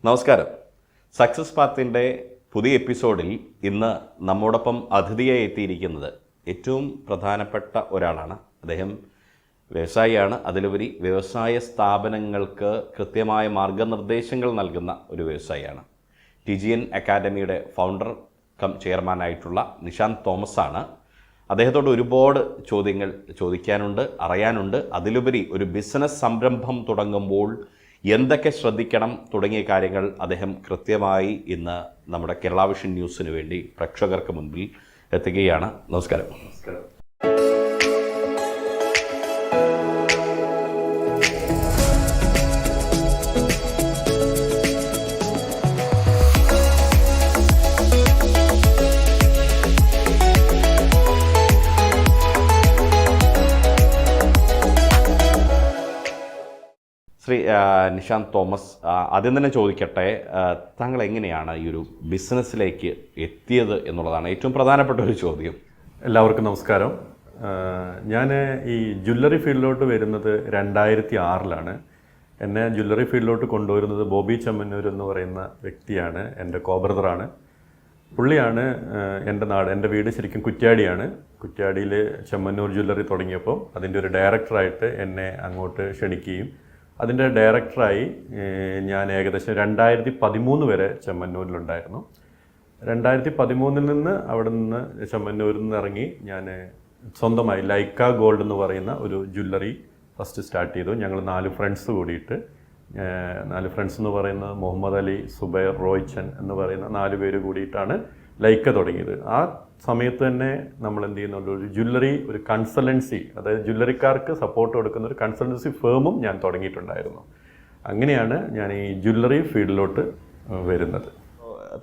നമസ്കാരം. സക്സസ് പാത്തിൻ്റെ പുതിയ എപ്പിസോഡിൽ ഇന്ന് നമ്മോടൊപ്പം അതിഥിയായി എത്തിയിരിക്കുന്നത് ഏറ്റവും പ്രധാനപ്പെട്ട ഒരാളാണ്. അദ്ദേഹം വ്യവസായിയാണ്. അതിലുപരി വ്യവസായ സ്ഥാപനങ്ങൾക്ക് കൃത്യമായ മാർഗനിർദ്ദേശങ്ങൾ നൽകുന്ന ഒരു വ്യവസായിയാണ്. TGN അക്കാഡമിയുടെ ഫൗണ്ടർ കം ചെയർമാനായിട്ടുള്ള നിഷാന്ത് തോമസ് ആണ്. അദ്ദേഹത്തോട് ഒരുപാട് ചോദ്യങ്ങൾ ചോദിക്കാനുണ്ട്, അറിയാനുണ്ട്. അതിലുപരി ഒരു ബിസിനസ് സംരംഭം തുടങ്ങുമ്പോൾ എന്തൊക്കെ ശ്രദ്ധിക്കണം തുടങ്ങിയ കാര്യങ്ങൾ അദ്ദേഹം കൃത്യമായി ഇന്ന് നമ്മുടെ കേരള വിഷൻ ന്യൂസിന് വേണ്ടി പ്രേക്ഷകർക്ക് മുൻപിൽ എത്തുകയാണ്. നമസ്കാരം. ശ്രീ നിഷാന്ത് തോമസ്, ആദ്യം തന്നെ ചോദിക്കട്ടെ, താങ്കൾ എങ്ങനെയാണ് ഈ ഒരു ബിസിനസ്സിലേക്ക് എത്തിയത് എന്നുള്ളതാണ് ഏറ്റവും പ്രധാനപ്പെട്ട ഒരു ചോദ്യം. എല്ലാവർക്കും നമസ്കാരം. ഞാൻ ഈ ജ്വല്ലറി ഫീൽഡിലോട്ട് വരുന്നത് 2006 എന്നെ ജ്വല്ലറി ഫീൽഡിലോട്ട് കൊണ്ടുവരുന്നത് ബോബി ചെമ്മന്നൂർ എന്ന് പറയുന്ന വ്യക്തിയാണ്. എൻ്റെ കോബ്രദറാണ്. പുള്ളിയാണ് എൻ്റെ വീട് ശരിക്കും കുറ്റ്യാടിയാണ്. കുറ്റ്യാടിയിൽ ചെമ്മന്നൂർ ജ്വല്ലറി തുടങ്ങിയപ്പോൾ അതിൻ്റെ ഒരു ഡയറക്ടറായിട്ട് എന്നെ അങ്ങോട്ട് ക്ഷണിക്കുകയും അതിൻ്റെ ഡയറക്ടറായി ഞാൻ ഏകദേശം 2013 വരെ ചെമ്മന്നൂരിലുണ്ടായിരുന്നു. 2013 നിന്ന് അവിടെ നിന്ന് ചെമ്മന്നൂരിൽ നിന്ന് ഇറങ്ങി ഞാൻ സ്വന്തമായി ലൈക്ക ഗോൾഡ് എന്ന് പറയുന്ന ഒരു ജ്വല്ലറി ഫസ്റ്റ് സ്റ്റാർട്ട് ചെയ്തു. ഞങ്ങൾ 4 ഫ്രണ്ട്സ് കൂടിയിട്ട്, 4 ഫ്രണ്ട്സ് എന്ന് പറയുന്നത് മുഹമ്മദ് അലി, സുബൈർ, റോയ്ച്ചൻ എന്ന് പറയുന്ന 4 പേര് കൂടിയിട്ടാണ് ലൈക്ക തുടങ്ങിയത്. ആ സമയത്ത് തന്നെ നമ്മൾ എന്ത് ചെയ്യുന്നുണ്ട്, ഒരു ജ്വല്ലറി, ഒരു കൺസൾട്ടൻസി, അതായത് ജ്വല്ലറിക്കാർക്ക് സപ്പോർട്ട് കൊടുക്കുന്ന ഒരു കൺസൾട്ടൻസി ഫേമും ഞാൻ തുടങ്ങിയിട്ടുണ്ടായിരുന്നു. അങ്ങനെയാണ് ഞാൻ ഈ ജ്വല്ലറി ഫീൽഡിലോട്ട് വരുന്നത്.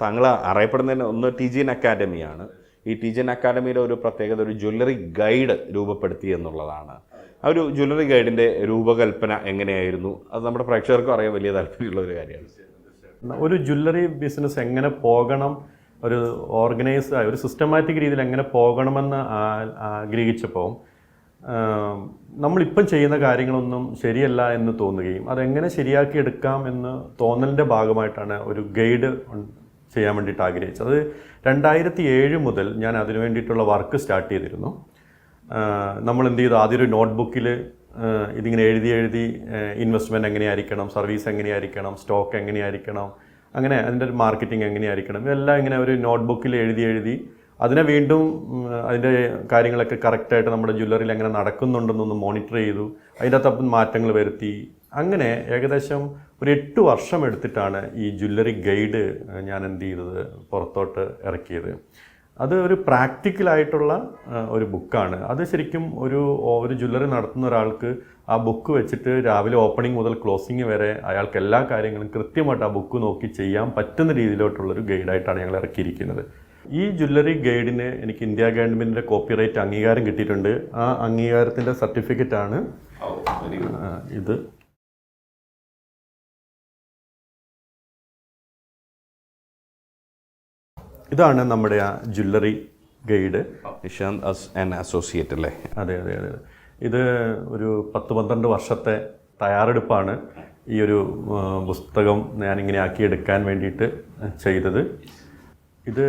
താങ്കൾ അറിയപ്പെടുന്നതിന് ഒന്ന് TGN അക്കാഡമിയാണ്. ഈ TGN അക്കാഡമിയുടെ ഒരു പ്രത്യേകത ഒരു ജ്വല്ലറി ഗൈഡ് രൂപപ്പെടുത്തി എന്നുള്ളതാണ്. ആ ഒരു ജ്വല്ലറി ഗൈഡിൻ്റെ രൂപകൽപ്പന എങ്ങനെയായിരുന്നു? അത് നമ്മുടെ പ്രേക്ഷകർക്കും അറിയാൻ വലിയ താല്പര്യമുള്ള ഒരു കാര്യമാണ്. ഒരു ജ്വല്ലറി ബിസിനസ് എങ്ങനെ പോകണം, ഒരു ഓർഗനൈസ്ഡായ ഒരു സിസ്റ്റമാറ്റിക് രീതിയിൽ എങ്ങനെ പോകണമെന്ന് ആഗ്രഹിച്ചപ്പോൾ നമ്മളിപ്പം ചെയ്യുന്ന കാര്യങ്ങളൊന്നും ശരിയല്ല എന്ന് തോന്നുകയും അതെങ്ങനെ ശരിയാക്കി എടുക്കാം എന്ന് തോന്നലിൻ്റെ ഭാഗമായിട്ടാണ് ഒരു ഗൈഡ് ചെയ്യാൻ വേണ്ടിയിട്ട് ആഗ്രഹിച്ചത്. അത് 2007 മുതൽ ഞാൻ അതിനു വേണ്ടിയിട്ടുള്ള വർക്ക് സ്റ്റാർട്ട് ചെയ്തിരുന്നു. നമ്മൾ എന്ത് ചെയ്തു, ആദ്യം ഒരു നോട്ട്ബുക്കിൽ ഇതിങ്ങനെ എഴുതി ഇൻവെസ്റ്റ്മെൻറ്റ് എങ്ങനെയായിരിക്കണം, സർവീസ് എങ്ങനെയായിരിക്കണം, സ്റ്റോക്ക് എങ്ങനെയായിരിക്കണം, അങ്ങനെ അതിൻ്റെ ഒരു മാർക്കറ്റിംഗ് എങ്ങനെയായിരിക്കണം, ഇതെല്ലാം ഇങ്ങനെ ഒരു നോട്ട്ബുക്കിൽ എഴുതി അതിനെ വീണ്ടും അതിൻ്റെ കാര്യങ്ങളൊക്കെ കറക്റ്റായിട്ട് നമ്മുടെ ജ്വല്ലറിയിൽ എങ്ങനെ നടക്കുന്നുണ്ടെന്നൊന്ന് മോണിറ്റർ ചെയ്തു. അതിൻ്റെ അകത്ത് മാറ്റങ്ങൾ വരുത്തി. അങ്ങനെ ഏകദേശം ഒരു 8 വർഷം എടുത്തിട്ടാണ് ഈ ജ്വല്ലറി ഗൈഡ് ഞാൻ എന്ത് ചെയ്തത്, പുറത്തോട്ട് ഇറക്കിയത്. അത് ഒരു പ്രാക്ടിക്കലായിട്ടുള്ള ഒരു ബുക്കാണ്. അത് ശരിക്കും ഒരു ജ്വല്ലറി നടത്തുന്ന ഒരാൾക്ക് ആ ബുക്ക് വെച്ചിട്ട് രാവിലെ ഓപ്പണിംഗ് മുതൽ ക്ലോസിംഗ് വരെ അയാൾക്ക് എല്ലാ കാര്യങ്ങളും കൃത്യമായിട്ട് ആ ബുക്ക് നോക്കി ചെയ്യാൻ പറ്റുന്ന രീതിയിലോട്ടുള്ളൊരു ഗൈഡായിട്ടാണ് ഞങ്ങൾ ഇറക്കിയിരിക്കുന്നത്. ഈ ജ്വല്ലറി ഗൈഡിന് എനിക്ക് ഇന്ത്യ ഗവൺമെൻറ്റിൻ്റെ കോപ്പിറൈറ്റ് അംഗീകാരം കിട്ടിയിട്ടുണ്ട്. ആ അംഗീകാരത്തിൻ്റെ സർട്ടിഫിക്കറ്റാണ് ഇത്. ഇതാണ് നമ്മുടെ ആ jewellery guide. Nishanth and associate അല്ലേ? അതെ. ഇത് ഒരു 10-12 വർഷത്തെ തയ്യാറെടുപ്പാണ് ഈ ഒരു പുസ്തകം ഞാനിങ്ങനെ ആക്കിയെടുക്കാൻ വേണ്ടിയിട്ട് ചെയ്തത്. ഇത്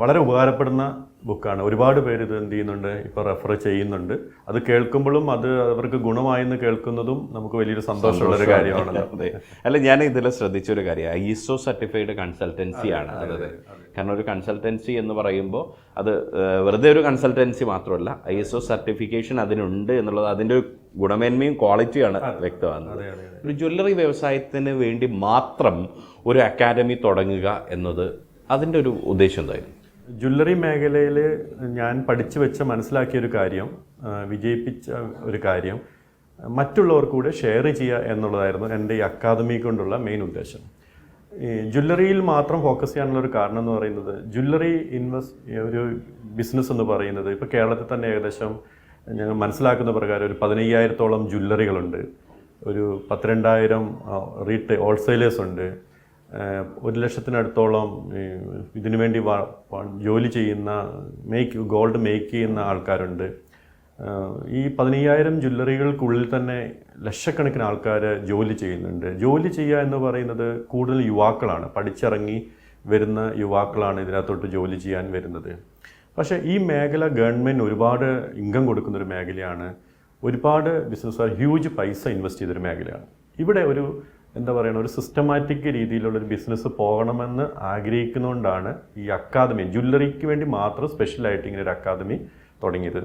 വളരെ ഉപകാരപ്പെടുന്ന ബുക്കാണ്. ഒരുപാട് പേര് ഇത് എന്ത് ചെയ്യുന്നുണ്ട്, ഇപ്പോൾ റെഫർ ചെയ്യുന്നുണ്ട്. അത് കേൾക്കുമ്പോഴും അത് അവർക്ക് ഗുണമായെന്ന് കേൾക്കുന്നതും നമുക്ക് വലിയൊരു സന്തോഷമുള്ളൊരു കാര്യമാണല്ലോ. അല്ല, ഞാൻ ഇതിൽ ശ്രദ്ധിച്ചൊരു കാര്യം, ISO സർട്ടിഫൈഡ് കൺസൾട്ടൻസിയാണ്. അതെ. കാരണം ഒരു കൺസൾട്ടൻസി എന്ന് പറയുമ്പോൾ അത് വെറുതെ ഒരു കൺസൾട്ടൻസി മാത്രമല്ല, ISO സർട്ടിഫിക്കേഷൻ അതിനുണ്ട് എന്നുള്ളത് അതിൻ്റെ ഒരു ഗുണമേന്മയും ക്വാളിറ്റിയാണ് വ്യക്തമാകുന്നത്. ഒരു ജ്വല്ലറി വ്യവസായത്തിന് വേണ്ടി മാത്രം ഒരു അക്കാഡമി തുടങ്ങുക എന്നത് അതിൻ്റെ ഒരു ഉദ്ദേശം എന്തായിരുന്നു? ജ്വല്ലറി മേഖലയിൽ ഞാൻ പഠിച്ചു വെച്ച മനസ്സിലാക്കിയൊരു കാര്യം, വിജയിപ്പിച്ച ഒരു കാര്യം മറ്റുള്ളവർക്ക് കൂടെ ഷെയർ ചെയ്യുക എന്നുള്ളതായിരുന്നു എൻ്റെ ഈ അക്കാദമി കൊണ്ടുള്ള മെയിൻ ഉദ്ദേശം. ഈ ജ്വല്ലറിയിൽ മാത്രം ഫോക്കസ് ചെയ്യാനുള്ളൊരു കാരണം എന്ന് പറയുന്നത്, ജ്വല്ലറി ഒരു ബിസിനസ് എന്ന് പറയുന്നത് ഇപ്പോൾ കേരളത്തിൽ തന്നെ ഏകദേശം ഞങ്ങൾ മനസ്സിലാക്കുന്ന പ്രകാരം ഒരു 15,000-ഓളം ജ്വല്ലറികളുണ്ട്, ഒരു 12,000 ഹോൾസെയിലേഴ്സ് ഉണ്ട്, 1,00,000-അടുത്തോളം ഇതിനു വേണ്ടി ജോലി ചെയ്യുന്ന ഗോൾഡ് മേക്ക് ചെയ്യുന്ന ആൾക്കാരുണ്ട്. ഈ 15,000 ജ്വല്ലറികൾക്കുള്ളിൽ തന്നെ ലക്ഷക്കണക്കിന് ആൾക്കാർ ജോലി ചെയ്യുന്നുണ്ട്. ജോലി ചെയ്യുക എന്ന് പറയുന്നത് കൂടുതൽ യുവാക്കളാണ്, പഠിച്ചിറങ്ങി വരുന്ന യുവാക്കളാണ് ഇതിനകത്തോട്ട് ജോലി ചെയ്യാൻ വരുന്നത്. പക്ഷേ ഈ മേഖല ഗവൺമെൻറ് ഒരുപാട് ഇൻകം കൊടുക്കുന്നൊരു മേഖലയാണ്. ഒരുപാട് ബിസിനസ്സുകാർ ഹ്യൂജ് പൈസ ഇൻവെസ്റ്റ് ചെയ്തൊരു മേഖലയാണ്. ഇവിടെ ഒരു എന്താ പറയുക, ഒരു സിസ്റ്റമാറ്റിക് രീതിയിലുള്ളൊരു ബിസിനസ് പോകണമെന്ന് ആഗ്രഹിക്കുന്നതുകൊണ്ടാണ് ഈ അക്കാദമി, ജ്വല്ലറിക്ക് വേണ്ടി മാത്രം സ്പെഷ്യലായിട്ട് ഇങ്ങനെ ഒരു അക്കാദമി തുടങ്ങിയത്.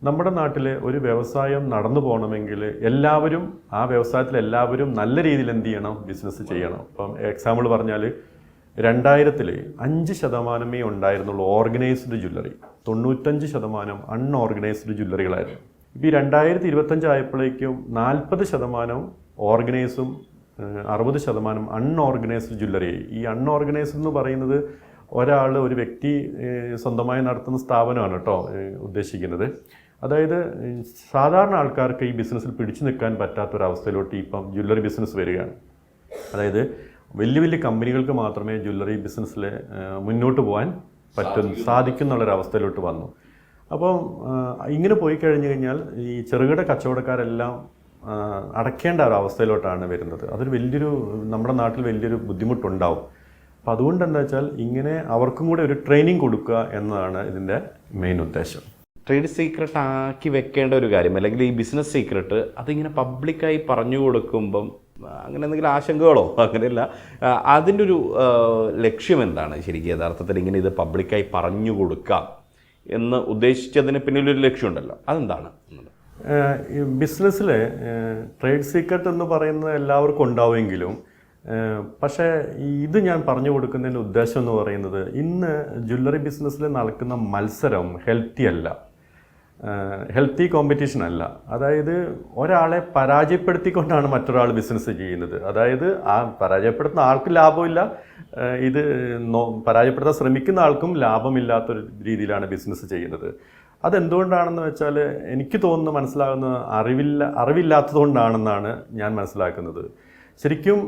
നമ്മുടെ നാട്ടിൽ ഒരു വ്യവസായം നടന്നു പോകണമെങ്കിൽ എല്ലാവരും ആ വ്യവസായത്തിൽ എല്ലാവരും നല്ല രീതിയിൽ എന്ത് ചെയ്യണം, ബിസിനസ് ചെയ്യണം. ഇപ്പം എക്സാമ്പിൾ പറഞ്ഞാൽ 2000 5% ഉണ്ടായിരുന്നുള്ളൂ ഓർഗനൈസ്ഡ് ജ്വല്ലറി, 95% അൺഓർഗനൈസ്ഡ് ജ്വല്ലറികളായിരുന്നു. ഇപ്പോൾ ഈ 2025 ആയപ്പോഴേക്കും 40% ഓർഗനൈസും 60% അൺഓർഗനൈസ്ഡ് ജ്വല്ലറി. ഈ അൺഓർഗനൈസ്ഡ് എന്ന് പറയുന്നത് ഒരു വ്യക്തി സ്വന്തമായി നടത്തുന്ന സ്ഥാപനമാണ് കേട്ടോ ഉദ്ദേശിക്കുന്നത്. അതായത് സാധാരണ ആൾക്കാർക്ക് ഈ ബിസിനസ്സിൽ പിടിച്ചു നിൽക്കാൻ പറ്റാത്തൊരവസ്ഥയിലോട്ട് ഇപ്പം ജ്വല്ലറി ബിസിനസ് വരികയാണ്. അതായത് വലിയ വലിയ കമ്പനികൾക്ക് മാത്രമേ ജ്വല്ലറി ബിസിനസ്സിൽ മുന്നോട്ട് പോകാൻ സാധിക്കുന്നുള്ളൊരവസ്ഥയിലോട്ട് വന്നു. അപ്പം ഇങ്ങനെ പോയി കഴിഞ്ഞു കഴിഞ്ഞാൽ ഈ ചെറുകിട കച്ചവടക്കാരെല്ലാം അടയ്ക്കേണ്ട ഒരു അവസ്ഥയിലോട്ടാണ് വരുന്നത്. അതൊരു നമ്മുടെ നാട്ടിൽ വലിയൊരു ബുദ്ധിമുട്ടുണ്ടാവും. അപ്പം അതുകൊണ്ട് എന്താ വെച്ചാൽ ഇങ്ങനെ അവർക്കും കൂടെ ഒരു ട്രെയിനിങ് കൊടുക്കുക എന്നതാണ് ഇതിൻ്റെ മെയിൻ ഉദ്ദേശം. ട്രേഡ് സീക്രട്ട് ആക്കി വെക്കേണ്ട ഒരു കാര്യം, അല്ലെങ്കിൽ ഈ ബിസിനസ് സീക്രട്ട് അതിങ്ങനെ പബ്ലിക്കായി പറഞ്ഞു കൊടുക്കുമ്പം അങ്ങനെ എന്തെങ്കിലും ആശങ്കകളോ അങ്ങനെയല്ല, അതിൻ്റെ ഒരു ലക്ഷ്യം എന്താണ് ശരിക്കും യഥാർത്ഥത്തിൽ ഇങ്ങനെ ഇത് പബ്ലിക്കായി പറഞ്ഞു കൊടുക്കാം എന്ന് ഉദ്ദേശിച്ചതിന് പിന്നിലൊരു ലക്ഷ്യമുണ്ടല്ലോ, അതെന്താണ്? ബിസിനസ്സിൽ ട്രേഡ് സീക്രട്ട് എന്ന് പറയുന്നത് എല്ലാവർക്കും ഉണ്ടാവുമെങ്കിലും പക്ഷേ ഇത് ഞാൻ പറഞ്ഞു കൊടുക്കുന്നതിൻ്റെ ഉദ്ദേശം എന്ന് പറയുന്നത്, ഇന്ന് ജ്വല്ലറി ബിസിനസ്സിൽ നടക്കുന്ന മത്സരം ഹെൽത്തി കോമ്പറ്റീഷൻ അല്ല. അതായത് ഒരാളെ പരാജയപ്പെടുത്തിക്കൊണ്ടാണ് മറ്റൊരാൾ ബിസിനസ് ചെയ്യുന്നത്. അതായത് ആ പരാജയപ്പെടുത്തുന്ന ആൾക്ക് ലാഭമില്ല, ഇത് പരാജയപ്പെടുത്താൻ ശ്രമിക്കുന്ന ആൾക്കും ലാഭമില്ലാത്തൊരു രീതിയിലാണ് ബിസിനസ് ചെയ്യുന്നത്. അതെന്തുകൊണ്ടാണെന്ന് വെച്ചാൽ എനിക്ക് തോന്നുന്നു, മനസ്സിലാകുന്നത് അറിവില്ലാത്തതുകൊണ്ടാണെന്നാണ് ഞാൻ മനസ്സിലാക്കുന്നത്. ശരിക്കും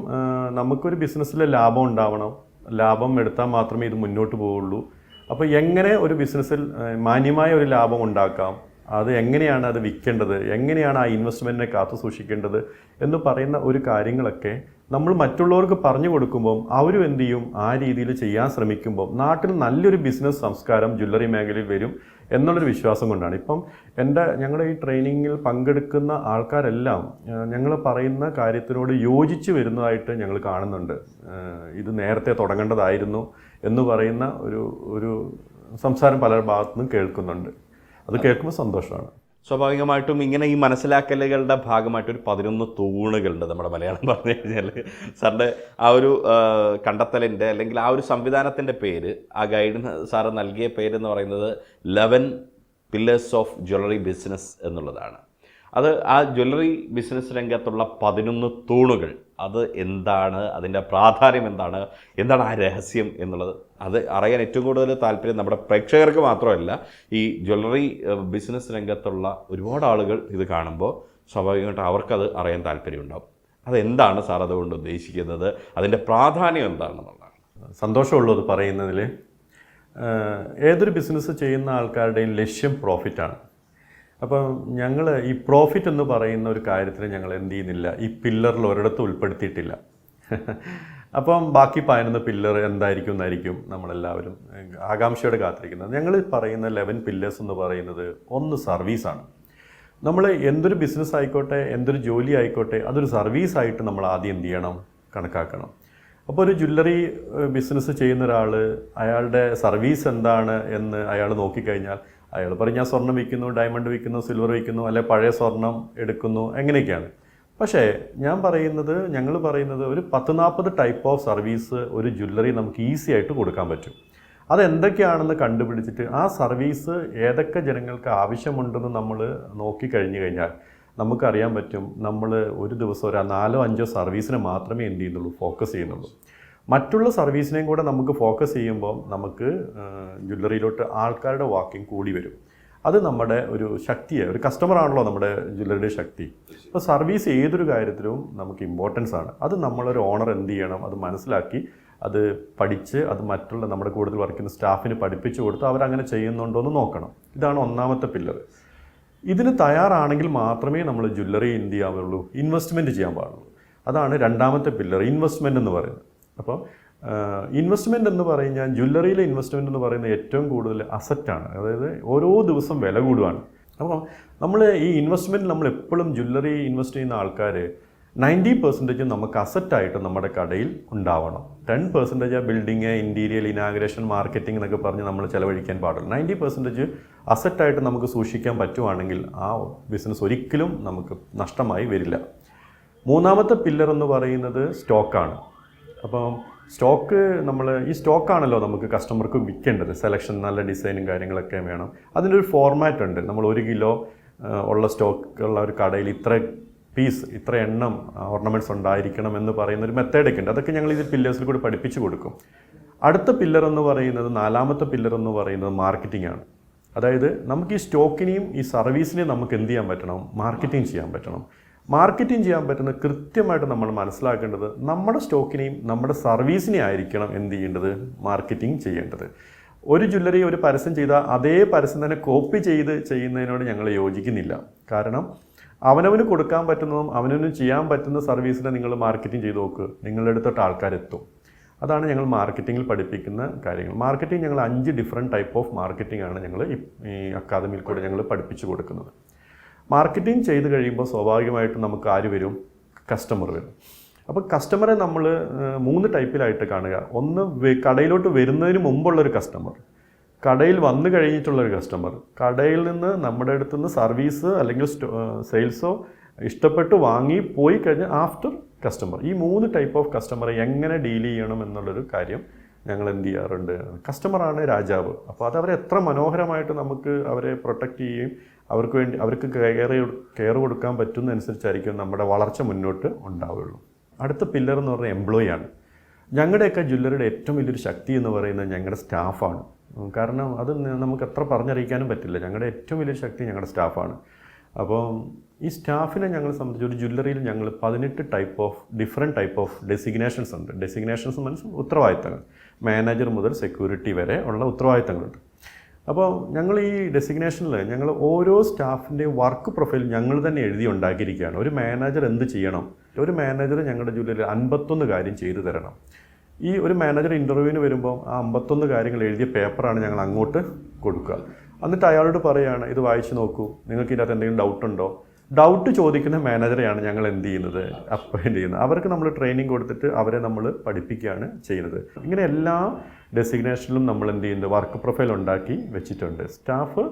നമുക്കൊരു ബിസിനസ്സിൽ ലാഭം ഉണ്ടാവണം, ലാഭം എടുത്താൽ മാത്രമേ ഇത് മുന്നോട്ട് പോവുള്ളൂ. അപ്പോൾ എങ്ങനെ ഒരു ബിസിനസ്സിൽ മാന്യമായ ഒരു ലാഭം ഉണ്ടാക്കാം, അത് എങ്ങനെയാണ് അത് വിൽക്കേണ്ടത്, എങ്ങനെയാണ് ആ ഇൻവെസ്റ്റ്മെൻറ്റിനെ കാത്തു സൂക്ഷിക്കേണ്ടത് എന്ന് പറയുന്ന ഒരു കാര്യങ്ങളൊക്കെ നമ്മൾ മറ്റുള്ളവർക്ക് പറഞ്ഞു കൊടുക്കുമ്പം അവരും എന്ത് ചെയ്യും, ആ രീതിയിൽ ചെയ്യാൻ ശ്രമിക്കുമ്പോൾ നാട്ടിൽ നല്ലൊരു ബിസിനസ് സംസ്കാരം ജ്വല്ലറി മേഖലയിൽ വരും എന്നുള്ളൊരു വിശ്വാസം കൊണ്ടാണ്. ഇപ്പം ഞങ്ങളുടെ ഈ ട്രെയിനിങ്ങിൽ പങ്കെടുക്കുന്ന ആൾക്കാരെല്ലാം ഞങ്ങൾ പറയുന്ന കാര്യത്തിനോട് യോജിച്ച് വരുന്നതായിട്ട് ഞങ്ങൾ കാണുന്നുണ്ട്. ഇത് നേരത്തെ തുടങ്ങേണ്ടതായിരുന്നു എന്ന് പറയുന്ന ഒരു സംസാരം പല ഭാഗത്തു നിന്നും കേൾക്കുന്നുണ്ട്. അത് കേൾക്കുമ്പോൾ സന്തോഷമാണ്. സ്വാഭാവികമായിട്ടും ഇങ്ങനെ ഈ മനസ്സിലാക്കലുകളുടെ ഭാഗമായിട്ട് ഒരു 11 തൂണുകളുണ്ട് നമ്മുടെ മലയാളം പറഞ്ഞു കഴിഞ്ഞാൽ. സാറിൻ്റെ ആ ഒരു കണ്ടെത്തലിൻ്റെ അല്ലെങ്കിൽ ആ ഒരു സംവിധാനത്തിൻ്റെ പേര്, ആ ഗൈഡിന് സാറ് നൽകിയ പേരെന്ന് പറയുന്നത് 11 പില്ലേഴ്സ് ഓഫ് ജ്വല്ലറി ബിസിനസ് എന്നുള്ളതാണ്. അത് ആ ജ്വല്ലറി ബിസിനസ് രംഗത്തുള്ള 11 തൂണുകൾ, അത് എന്താണ്, അതിൻ്റെ പ്രാധാന്യം എന്താണ് ആ രഹസ്യം എന്നുള്ളത് അത് അറിയാൻ ഏറ്റവും കൂടുതൽ താല്പര്യം നമ്മുടെ പ്രേക്ഷകർക്ക് മാത്രമല്ല, ഈ ജ്വല്ലറി ബിസിനസ് രംഗത്തുള്ള ഒരുപാട് ആളുകൾ ഇത് കാണുമ്പോൾ സ്വാഭാവികമായിട്ടും അവർക്കത് അറിയാൻ താല്പര്യമുണ്ടാകും. അതെന്താണ് സാർ അതുകൊണ്ട് ഉദ്ദേശിക്കുന്നത്, അതിൻ്റെ പ്രാധാന്യം എന്താണെന്നുള്ളതാണ്. സന്തോഷമുള്ളത് പറയുന്നതിൽ. ഏതൊരു ബിസിനസ് ചെയ്യുന്ന ആൾക്കാരുടെയും ലക്ഷ്യം പ്രോഫിറ്റാണ്. അപ്പം ഞങ്ങൾ ഈ പ്രോഫിറ്റ് എന്ന് പറയുന്ന ഒരു കാര്യത്തിന് ഞങ്ങൾ എന്ത് ചെയ്യുന്നില്ല, ഈ പില്ലറിൽ ഒരിടത്തും ഉൾപ്പെടുത്തിയിട്ടില്ല. അപ്പം ബാക്കി 11 പില്ലർ എന്തായിരിക്കും എന്നായിരിക്കും നമ്മളെല്ലാവരും ആകാംക്ഷയോടെ കാത്തിരിക്കുന്നത്. ഞങ്ങൾ പറയുന്ന 11 പില്ലേഴ്സ് എന്ന് പറയുന്നത്, ഒന്ന് സർവീസാണ്. നമ്മൾ എന്തൊരു ബിസിനസ് ആയിക്കോട്ടെ, എന്തൊരു ജോലി ആയിക്കോട്ടെ, അതൊരു സർവീസായിട്ട് നമ്മൾ ആദ്യം എന്ത് ചെയ്യണം, കണക്കാക്കണം. അപ്പോൾ ഒരു ജ്വല്ലറി ബിസിനസ് ചെയ്യുന്ന ഒരാൾ അയാളുടെ സർവീസ് എന്താണ് എന്ന് അയാൾ നോക്കിക്കഴിഞ്ഞാൽ അയാൾ പറയും, ഞാൻ സ്വർണ്ണം വിൽക്കുന്നു, ഡയമണ്ട് വിൽക്കുന്നു, സിൽവർ വിൽക്കുന്നു, അല്ലെ പഴയ സ്വർണം എടുക്കുന്നു, എങ്ങനെയൊക്കെയാണ്. പക്ഷേ ഞങ്ങൾ പറയുന്നത് ഒരു 10-40 ടൈപ്പ് ഓഫ് സർവീസ് ഒരു ജ്വല്ലറി നമുക്ക് ഈസി ആയിട്ട് കൊടുക്കാൻ പറ്റും. അതെന്തൊക്കെയാണെന്ന് കണ്ടുപിടിച്ചിട്ട് ആ സർവീസ് ഏതൊക്കെ ജനങ്ങൾക്ക് ആവശ്യമുണ്ടെന്ന് നമ്മൾ നോക്കിക്കഴിഞ്ഞു കഴിഞ്ഞാൽ നമുക്കറിയാൻ പറ്റും, നമ്മൾ ഒരു ദിവസം ഒരു 4-5 സർവീസിനെ മാത്രമേ എന്ത് ചെയ്യുന്നുള്ളൂ, ഫോക്കസ് ചെയ്യുന്നുള്ളൂ. മറ്റുള്ള സർവീസിനെയും കൂടെ നമുക്ക് ഫോക്കസ് ചെയ്യുമ്പോൾ നമുക്ക് ജ്വല്ലറിയിലോട്ട് ആൾക്കാരുടെ വാക്കിംഗ് കൂടി വരും. അത് നമ്മുടെ ഒരു ശക്തിയെ, ഒരു കസ്റ്റമറാണല്ലോ നമ്മുടെ ജ്വല്ലറിയുടെ ശക്തി. അപ്പോൾ സർവീസ് ഏതൊരു കാര്യത്തിലും നമുക്ക് ഇമ്പോർട്ടൻസ് ആണ്. അത് നമ്മളൊരു ഓണർ എന്ത് ചെയ്യണം, അത് മനസ്സിലാക്കി അത് പഠിച്ച് അത് മറ്റുള്ള നമ്മുടെ കൂടുതൽ വർക്ക് ചെയ്യുന്ന സ്റ്റാഫിന് പഠിപ്പിച്ചു കൊടുത്ത് അവരങ്ങനെ ചെയ്യുന്നുണ്ടോ എന്ന് നോക്കണം. ഇതാണ് ഒന്നാമത്തെ പില്ലർ. ഇതിന് തയ്യാറാണെങ്കിൽ മാത്രമേ നമ്മൾ ജ്വല്ലറി എന്ത് ചെയ്യാവുള്ളൂ, ഇൻവെസ്റ്റ്മെൻറ്റ് ചെയ്യാൻ പാടുള്ളൂ. അതാണ് രണ്ടാമത്തെ പില്ലർ, ഇൻവെസ്റ്റ്മെൻറ്റ് എന്ന് പറയുന്നത്. അപ്പോൾ ഇൻവെസ്റ്റ്മെൻറ്റ് എന്ന് പറഞ്ഞാൽ ജ്വല്ലറിയിലെ ഇൻവെസ്റ്റ്മെൻറ്റ് എന്ന് പറയുന്നത് ഏറ്റവും കൂടുതൽ അസറ്റാണ്. അതായത് ഓരോ ദിവസം വില കൂടുകയാണ്. അപ്പോൾ നമ്മൾ ഈ ഇൻവെസ്റ്റ്മെൻറ്റ് നമ്മൾ എപ്പോഴും ജ്വല്ലറി ഇൻവെസ്റ്റ് ചെയ്യുന്ന ആൾക്കാർ 90% നമുക്ക് അസറ്റായിട്ട് നമ്മുടെ കടയിൽ ഉണ്ടാവണം. 10% ബിൽഡിങ്, ഇൻറ്റീരിയൽ, ഇനാഗ്രേഷൻ, മാർക്കറ്റിംഗ് എന്നൊക്കെ പറഞ്ഞ് നമ്മൾ ചിലവഴിക്കാൻ പാടില്ല. 90% അസറ്റായിട്ട് നമുക്ക് സൂക്ഷിക്കാൻ പറ്റുവാണെങ്കിൽ ആ ബിസിനസ് ഒരിക്കലും നമുക്ക് നഷ്ടമായി വരില്ല. മൂന്നാമത്തെ പില്ലർ എന്ന് പറയുന്നത് സ്റ്റോക്കാണ്. അപ്പം സ്റ്റോക്ക് ഈ സ്റ്റോക്കാണല്ലോ നമുക്ക് കസ്റ്റമർക്ക് വിൽക്കേണ്ടത്. സെലക്ഷൻ, നല്ല ഡിസൈനും കാര്യങ്ങളൊക്കെ വേണം. അതിൻ്റെ ഒരു ഫോർമാറ്റ് ഉണ്ട്. നമ്മൾ 1 കിലോ ഉള്ള സ്റ്റോക്ക് ഉള്ള ഒരു കടയിൽ ഇത്ര പീസ്, ഇത്ര എണ്ണം ഓർണമെൻറ്റ്സ് ഉണ്ടായിരിക്കണം എന്ന് പറയുന്ന ഒരു മെത്തേഡൊക്കെ ഉണ്ട്. അതൊക്കെ ഞങ്ങൾ ഇത് പില്ലേഴ്സിൽ കൂടി പഠിപ്പിച്ചു കൊടുക്കും. അടുത്ത പില്ലർ എന്ന് പറയുന്നത്, നാലാമത്തെ പില്ലർ എന്ന് പറയുന്നത് മാർക്കറ്റിംഗ് ആണ്. അതായത് നമുക്ക് ഈ സ്റ്റോക്കിനെയും ഈ സർവീസിനെയും നമുക്ക് എന്ത് ചെയ്യാൻ പറ്റണം, മാർക്കറ്റിംഗ് ചെയ്യാൻ പറ്റണം. മാർക്കറ്റിംഗ് ചെയ്യാൻ പറ്റുന്നത് കൃത്യമായിട്ട് നമ്മൾ മനസ്സിലാക്കേണ്ടത് നമ്മുടെ സ്റ്റോക്കിനെയും നമ്മുടെ സർവീസിനെയും ആയിരിക്കണം എന്ത് ചെയ്യേണ്ടത്, മാർക്കറ്റിംഗ് ചെയ്യേണ്ടത്. ഒരു ജ്വല്ലറി ഒരു പരസ്യം ചെയ്താൽ അതേ പരസ്യം തന്നെ കോപ്പി ചെയ്യുന്നതിനോട് ഞങ്ങൾ യോജിക്കുന്നില്ല. കാരണം അവനവന് കൊടുക്കാൻ പറ്റുന്നതും അവനവന് ചെയ്യാൻ പറ്റുന്ന സർവീസിനെ നിങ്ങൾ മാർക്കറ്റിംഗ് ചെയ്ത് നോക്ക്, നിങ്ങളുടെ അടുത്തോട്ട് ആൾക്കാരെത്തും. അതാണ് ഞങ്ങൾ മാർക്കറ്റിങ്ങിൽ പഠിപ്പിക്കുന്ന കാര്യങ്ങൾ. മാർക്കറ്റിംഗ് ഞങ്ങൾ 5 ഡിഫറെൻറ്റ് ടൈപ്പ് ഓഫ് മാർക്കറ്റിംഗ് ആണ് ഞങ്ങൾ ഈ അക്കാദമിയിൽ കൂടെ ഞങ്ങൾ പഠിപ്പിച്ചു കൊടുക്കുന്നത്. മാർക്കറ്റിംഗ് ചെയ്ത് കഴിയുമ്പോൾ സ്വാഭാവികമായിട്ടും നമുക്ക് ആര് വരും, കസ്റ്റമർ വരും. അപ്പോൾ കസ്റ്റമറെ നമ്മൾ 3 ടൈപ്പിലായിട്ട് കാണുക. ഒന്ന് കടയിലോട്ട് വരുന്നതിന് മുമ്പുള്ളൊരു കസ്റ്റമർ, കടയിൽ വന്നു കഴിഞ്ഞിട്ടുള്ളൊരു കസ്റ്റമർ, കടയിൽ നിന്ന് നമ്മുടെ അടുത്ത് നിന്ന് സർവീസ് അല്ലെങ്കിൽ സെയിൽസോ ഇഷ്ടപ്പെട്ട് വാങ്ങി പോയി കഴിഞ്ഞ് ആഫ്റ്റർ കസ്റ്റമർ. ഈ 3 ടൈപ്പ് ഓഫ് കസ്റ്റമറെ എങ്ങനെ ഡീൽ ചെയ്യണം എന്നുള്ളൊരു കാര്യം ഞങ്ങൾ എന്ത് ചെയ്യാറുണ്ട്. കസ്റ്റമറാണ് രാജാവ്. അപ്പോൾ അതവരെ എത്ര മനോഹരമായിട്ട് നമുക്ക് അവരെ പ്രൊട്ടക്റ്റ് ചെയ്യുകയും അവർക്ക് കെയർ കൊടുക്കാൻ പറ്റുന്നതനുസരിച്ചായിരിക്കും നമ്മുടെ വളർച്ച മുന്നോട്ട് ഉണ്ടാവുകയുള്ളൂ. അടുത്ത പില്ലർ എന്ന് പറഞ്ഞാൽ എംപ്ലോയി ആണ്. ഞങ്ങളുടെയൊക്കെ ജ്വല്ലറിയുടെ ഏറ്റവും വലിയൊരു ശക്തി എന്ന് പറയുന്നത് ഞങ്ങളുടെ സ്റ്റാഫാണ്. കാരണം അത് നമുക്ക് എത്ര പറഞ്ഞറിയിക്കാനും പറ്റില്ല. ഞങ്ങളുടെ ഏറ്റവും വലിയൊരു ശക്തി ഞങ്ങളുടെ സ്റ്റാഫാണ്. അപ്പോൾ ഈ സ്റ്റാഫിനെ ഞങ്ങളെ സംബന്ധിച്ച് ഒരു ജ്വല്ലറിയിൽ ഞങ്ങൾ 18 ഡിഫറെൻറ്റ് ടൈപ്പ് ഓഫ് ഡെസിഗ്നേഷൻസ് ഉണ്ട്. ഡെസിഗ്നേഷൻസ് മീൻസ് ഉത്തരവാദിത്തങ്ങൾ. മാനേജർ മുതൽ സെക്യൂരിറ്റി വരെ ഉള്ള ഉത്തരവാദിത്തങ്ങളുണ്ട്. അപ്പോൾ ഞങ്ങൾ ഈ ഡെസിഗ്നേഷനിൽ ഞങ്ങൾ ഓരോ സ്റ്റാഫിൻ്റെയും വർക്ക് പ്രൊഫൈൽ ഞങ്ങൾ തന്നെ എഴുതി ഉണ്ടാക്കിയിരിക്കുകയാണ്. ഒരു മാനേജർ എന്ത് ചെയ്യണം, ഒരു മാനേജർ ഞങ്ങളുടെ ജ്വല്ലറിയിൽ 51 കാര്യം ചെയ്തു തരണം. ഈ ഒരു മാനേജർ ഇൻ്റർവ്യൂവിന് വരുമ്പോൾ ആ 51 കാര്യങ്ങൾ എഴുതിയ പേപ്പറാണ് ഞങ്ങൾ അങ്ങോട്ട് കൊടുക്കുക. എന്നിട്ട് അയാളോട് പറയുകയാണ്, ഇത് വായിച്ച് നോക്കൂ, നിങ്ങൾക്ക് ഇതിനകത്ത് എന്തെങ്കിലും ഡൗട്ടുണ്ടോ. ഡൗട്ട് ചോദിക്കുന്ന മാനേജറെയാണ് ഞങ്ങൾ എന്ത് ചെയ്യുന്നത്, അപ്പോയിൻ്റ് ചെയ്യുന്നത്. അവർക്ക് നമ്മൾ ട്രെയിനിങ് കൊടുത്തിട്ട് അവരെ നമ്മൾ പഠിപ്പിക്കുകയാണ് ചെയ്യുന്നത്. ഇങ്ങനെ എല്ലാ ഡെസിഗ്നേഷനിലും നമ്മൾ എന്ത് ചെയ്യുന്നത്, വർക്ക് പ്രൊഫൈൽ ഉണ്ടാക്കി വെച്ചിട്ടുണ്ട്. സ്റ്റാഫ്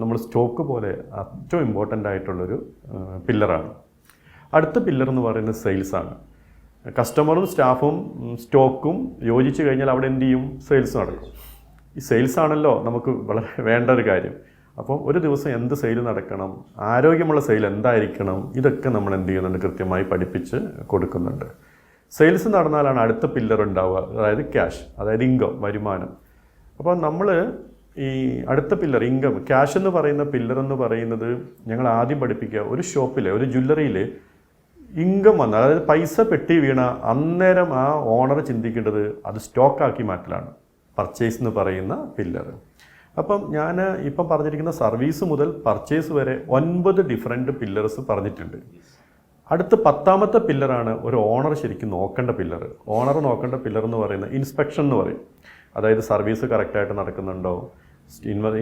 നമ്മൾ സ്റ്റോക്ക് പോലെ ഏറ്റവും ഇമ്പോർട്ടൻ്റ് ആയിട്ടുള്ളൊരു പില്ലറാണ്. അടുത്ത പില്ലർ എന്ന് പറയുന്നത് സെയിൽസാണ്. കസ്റ്റമറും സ്റ്റാഫും സ്റ്റോക്കും യോജിച്ച് കഴിഞ്ഞാൽ അവിടെ എന്ത് ചെയ്യും, സെയിൽസ് നടക്കും. ഈ സെയിൽസ് ആണല്ലോ നമുക്ക് വളരെ വേണ്ട ഒരു കാര്യം. അപ്പോൾ ഒരു ദിവസം എന്ത് സെയിൽ നടക്കണം, ആരോഗ്യമുള്ള സെയിൽ എന്തായിരിക്കണം, ഇതൊക്കെ നമ്മൾ എന്ത് ചെയ്യുന്നുണ്ട്, കൃത്യമായി പഠിപ്പിച്ച് കൊടുക്കുന്നുണ്ട്. സെയിൽസ് നടന്നാലാണ് അടുത്ത പില്ലർ ഉണ്ടാവുക, അതായത് ക്യാഷ്, അതായത് ഇൻകം, വരുമാനം. അപ്പോൾ നമ്മൾ ഈ അടുത്ത പില്ലർ ഇൻകം, ക്യാഷ് എന്ന് പറയുന്ന പില്ലർ എന്ന് പറയുന്നത് ഞങ്ങൾ ആദ്യം പഠിപ്പിക്കുക, ഒരു ഷോപ്പിൽ, ഒരു ജ്വല്ലറിയിൽ ഇൻകം വന്ന, അതായത് പൈസ പെട്ടി വീണ അന്നേരം ആ ഓണർ ചിന്തിക്കേണ്ടത് അത് സ്റ്റോക്കാക്കി മാറ്റലാണ്, പർച്ചേസ് എന്ന് പറയുന്ന പില്ലർ. അപ്പം ഞാൻ ഇപ്പം പറഞ്ഞിരിക്കുന്ന സർവീസ് മുതൽ പർച്ചേസ് വരെ 9 ഡിഫറെൻറ്റ് പില്ലേഴ്സ് പറഞ്ഞിട്ടുണ്ട്. അടുത്ത 10ാമത്തെ പില്ലറാണ് ഒരു ഓണർ ശരിക്കും നോക്കേണ്ട പില്ലർ. ഓണർ നോക്കേണ്ട പില്ലർ എന്ന് പറയുന്നത് ഇൻസ്പെക്ഷൻ എന്ന് പറയും. അതായത് സർവീസ് കറക്റ്റായിട്ട് നടക്കുന്നുണ്ടോ,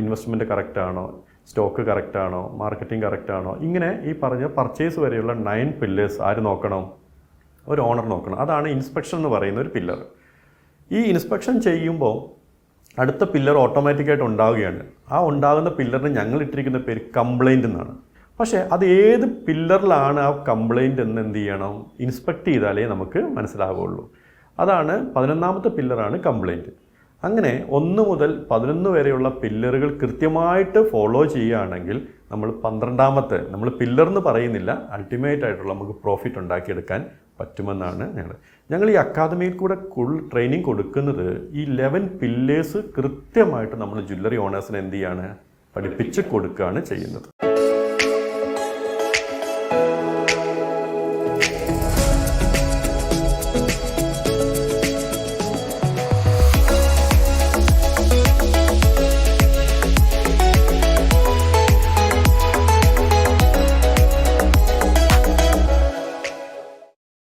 ഇൻവെസ്റ്റ്മെൻറ്റ് കറക്റ്റാണോ, സ്റ്റോക്ക് കറക്റ്റാണോ, മാർക്കറ്റിംഗ് കറക്റ്റാണോ, ഇങ്ങനെ ഈ പറഞ്ഞ പർച്ചേസ് വരെയുള്ള 9 പില്ലേഴ്സ് ആര് നോക്കണം, ഒരു ഓണർ നോക്കണം. അതാണ് ഇൻസ്പെക്ഷൻ എന്ന് പറയുന്ന ഒരു പില്ലർ. ഈ ഇൻസ്പെക്ഷൻ ചെയ്യുമ്പോൾ അടുത്ത പില്ലർ ഓട്ടോമാറ്റിക്കായിട്ട് ഉണ്ടാവുകയാണ്. ആ ഉണ്ടാകുന്ന പില്ലറിന് ഞങ്ങൾ ഇട്ടിരിക്കുന്ന പേര് കംപ്ലൈൻറ്റ് എന്നാണ്. പക്ഷേ അത് ഏത് പില്ലറിലാണ് ആ കംപ്ലൈൻറ്റ് എന്ന് എന്ത് ചെയ്യണം, ഇൻസ്പെക്ട് ചെയ്താലേ നമുക്ക് മനസ്സിലാവുകയുള്ളൂ. അതാണ് 11ാമത്തെ പില്ലറാണ് കംപ്ലൈൻറ്റ്. അങ്ങനെ 1 മുതൽ 11 വരെയുള്ള പില്ലറുകൾ കൃത്യമായിട്ട് ഫോളോ ചെയ്യുകയാണെങ്കിൽ നമ്മൾ 12ാമത്തെ, നമ്മൾ പില്ലർ എന്ന് പറയുന്നില്ല, അൾട്ടിമേറ്റ് ആയിട്ടുള്ള നമുക്ക് പ്രോഫിറ്റ് ഉണ്ടാക്കിയെടുക്കാൻ പറ്റുമെന്നാണ് ഞങ്ങൾ ഈ അക്കാദമിയിൽ കൂടെ ട്രെയിനിങ് കൊടുക്കുന്നത്. ഈ 11 പില്ലേഴ്സ് കൃത്യമായിട്ട് നമ്മൾ ജ്വല്ലറി ഓണേഴ്സിന് എന്ത് ചെയ്യാണ്, പഠിപ്പിച്ച് കൊടുക്കുകയാണ് ചെയ്യുന്നത്.